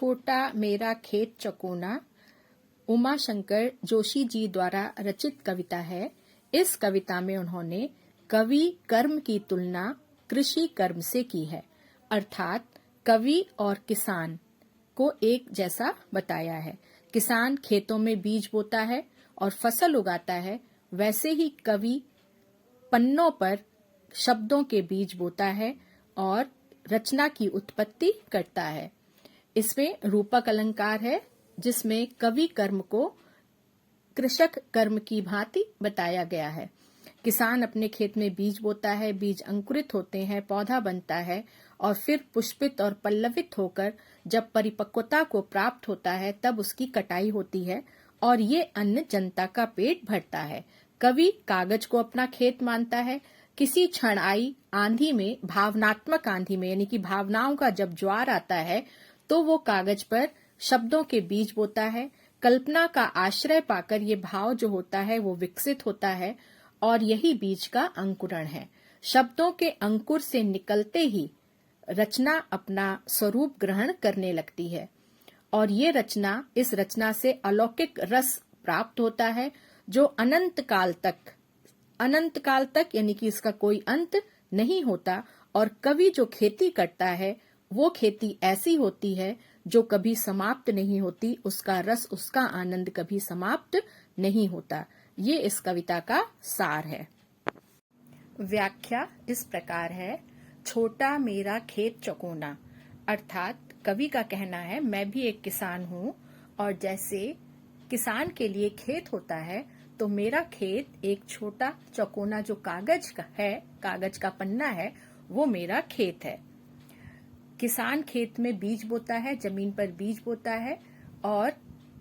छोटा मेरा खेत चकोना उमा शंकर जोशी जी द्वारा रचित कविता है। इस कविता में उन्होंने कवि कर्म की तुलना कृषि कर्म से की है, अर्थात कवि और किसान को एक जैसा बताया है। किसान खेतों में बीज बोता है और फसल उगाता है, वैसे ही कवि पन्नों पर शब्दों के बीज बोता है और रचना की उत्पत्ति करता है। इसमें रूपक अलंकार है, जिसमें कवि कर्म को कृषक कर्म की भांति बताया गया है। किसान अपने खेत में बीज बोता है, बीज अंकुरित होते हैं, पौधा बनता है और फिर पुष्पित और पल्लवित होकर जब परिपक्वता को प्राप्त होता है तब उसकी कटाई होती है और ये अन्न जनता का पेट भरता है। कवि कागज को अपना खेत मानता है। किसी क्षण आई आंधी में, भावनात्मक आंधी में, यानी कि भावनाओं का जब ज्वार आता है तो वो कागज पर शब्दों के बीज बोता है। कल्पना का आश्रय पाकर ये भाव जो होता है वो विकसित होता है और यही बीज का अंकुरण है। शब्दों के अंकुर से निकलते ही रचना अपना स्वरूप ग्रहण करने लगती है और ये रचना, इस रचना से अलौकिक रस प्राप्त होता है जो अनंत काल तक यानी कि इसका कोई अंत नहीं होता। और कवि जो खेती करता है वो खेती ऐसी होती है जो कभी समाप्त नहीं होती, उसका रस, उसका आनंद कभी समाप्त नहीं होता। ये इस कविता का सार है। व्याख्या इस प्रकार है। छोटा मेरा खेत चकोना, अर्थात कवि का कहना है मैं भी एक किसान हूँ और जैसे किसान के लिए खेत होता है तो मेरा खेत एक छोटा चकोना जो कागज का है, कागज का पन्ना है, वो मेरा खेत है। किसान खेत में बीज बोता है, जमीन पर बीज बोता है और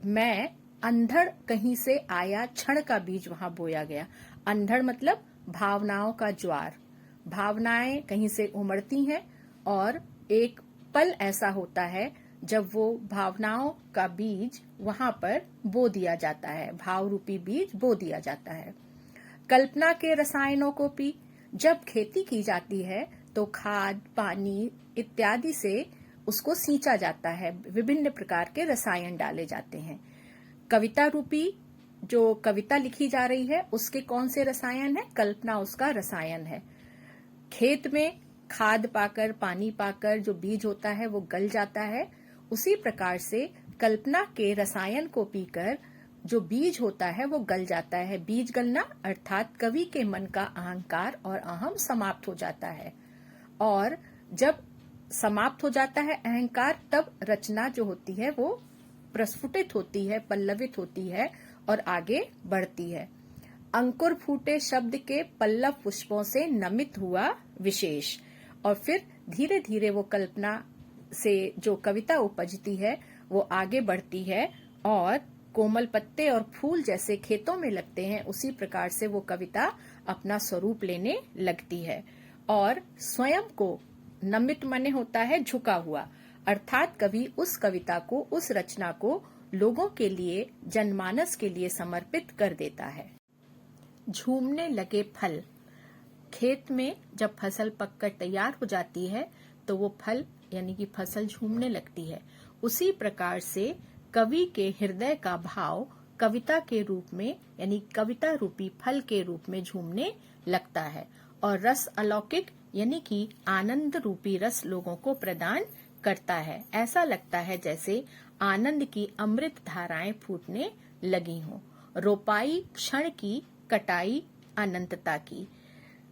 मैं अंधड़ कहीं से आया क्षण का बीज वहां बोया गया। अंधड़ मतलब भावनाओं का ज्वार, भावनाएं कहीं से उमड़ती हैं और एक पल ऐसा होता है जब वो भावनाओं का बीज वहां पर बो दिया जाता है, भाव रूपी बीज बो दिया जाता है। कल्पना के रसायनों को पी, जब खेती की जाती है तो खाद, पानी इत्यादि से उसको सींचा जाता है, विभिन्न प्रकार के रसायन डाले जाते हैं। कविता रूपी जो कविता लिखी जा रही है उसके कौन से रसायन है? कल्पना उसका रसायन है। खेत में खाद पाकर, पानी पाकर जो बीज होता है वो गल जाता है, उसी प्रकार से कल्पना के रसायन को पीकर जो बीज होता है वो गल जाता है। बीज गलना अर्थात कवि के मन का अहंकार और अहम समाप्त हो जाता है और जब समाप्त हो जाता है अहंकार, तब रचना जो होती है वो प्रस्फुटित होती है, पल्लवित होती है और आगे बढ़ती है। अंकुर फूटे शब्द के पल्लव पुष्पों से नमित हुआ विशेष, और फिर धीरे धीरे वो कल्पना से जो कविता उपजती है वो आगे बढ़ती है और कोमल पत्ते और फूल जैसे खेतों में लगते हैं, उसी प्रकार से वो कविता अपना स्वरूप लेने लगती है। और स्वयं को नमित माने होता है झुका हुआ, अर्थात कवि उस कविता को, उस रचना को लोगों के लिए, जनमानस के लिए समर्पित कर देता है। झूमने लगे फल, खेत में जब फसल पककर तैयार हो जाती है तो वो फल यानी कि फसल झूमने लगती है। उसी प्रकार से कवि के हृदय का भाव कविता के रूप में यानी कविता रूपी फल के रूप में झूमने लगता है और रस अलौकिक यानी कि आनंद रूपी रस लोगों को प्रदान करता है। ऐसा लगता है जैसे आनंद की अमृत धाराएं फूटने लगी हों। रोपाई क्षण की, कटाई अनंतता की,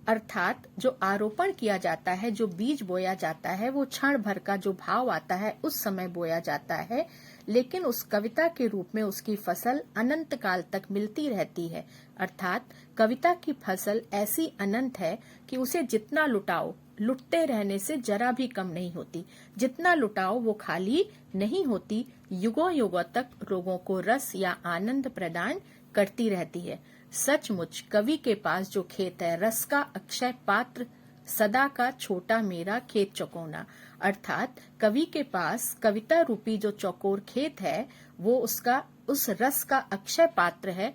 अर्थात जो आरोपण किया जाता है, जो बीज बोया जाता है, वो क्षण भर का जो भाव आता है उस समय बोया जाता है, लेकिन उस कविता के रूप में उसकी फसल अनंत काल तक मिलती रहती है। अर्थात कविता की फसल ऐसी अनंत है कि उसे जितना लुटाओ, लुटते रहने से जरा भी कम नहीं होती। जितना लुटाओ वो खाली नहीं होती, युगों युगों तक लोगों को रस या आनंद प्रदान करती रहती है। सचमुच कवि के पास जो खेत है, रस का अक्षय पात्र, सदा का छोटा मेरा खेत चकोना, अर्थात कवि के पास कविता रूपी जो चौकोर खेत है वो उसका उस रस का अक्षय पात्र है,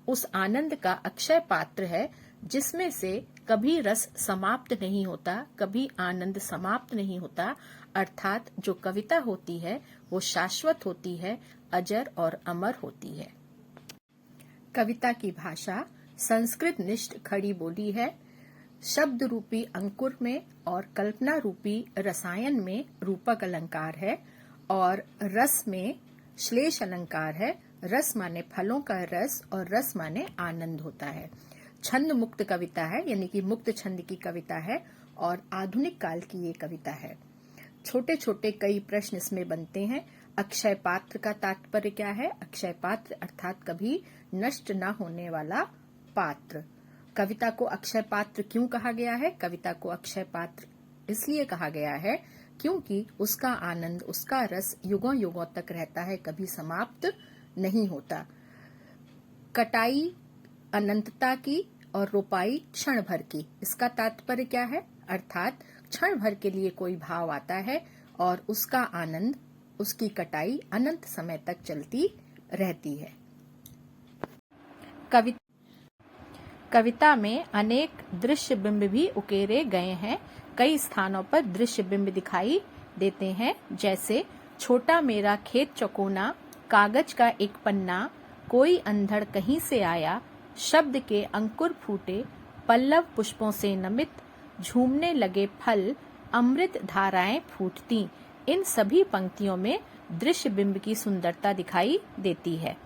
उस आनंद का अक्षय पात्र है जिसमें से कभी रस समाप्त नहीं होता, कभी आनंद समाप्त नहीं होता, अर्थात जो कविता होती है वो शाश्वत होती है, अजर और अमर होती है। कविता की भाषा संस्कृत निष्ठ खड़ी बोली है। शब्द रूपी अंकुर में और कल्पना रूपी रसायन में रूपक अलंकार है और रस में श्लेष अलंकार है। रस माने फलों का रस और रस माने आनंद होता है। छंद मुक्त कविता है, यानी कि मुक्त छंद की कविता है और आधुनिक काल की ये कविता है। छोटे छोटे कई प्रश्न इसमें बनते हैं। अक्षय पात्र का तात्पर्य क्या है? अक्षय पात्र अर्थात कभी नष्ट न होने वाला पात्र। कविता को अक्षय पात्र क्यों कहा गया है? कविता को अक्षय पात्र इसलिए कहा गया है क्योंकि उसका आनंद, उसका रस युगों युगों तक रहता है, कभी समाप्त नहीं होता। कटाई अनंतता की और रोपाई क्षण भर की, इसका तात्पर्य क्या है? अर्थात क्षण भर के लिए कोई भाव आता है और उसका आनंद, उसकी कटाई अनंत समय तक चलती रहती है। कविता में अनेक दृश्य बिंब भी उकेरे गए हैं। कई स्थानों पर दृश्य बिंब दिखाई देते हैं, जैसे छोटा मेरा खेत चौकोना, कागज का एक पन्ना, कोई अंधड़ कहीं से आया, शब्द के अंकुर फूटे, पल्लव पुष्पों से नमित, झूमने लगे फल, अमृत धाराएं फूटती। इन सभी पंक्तियों में दृश्य बिंब की सुंदरता दिखाई देती है।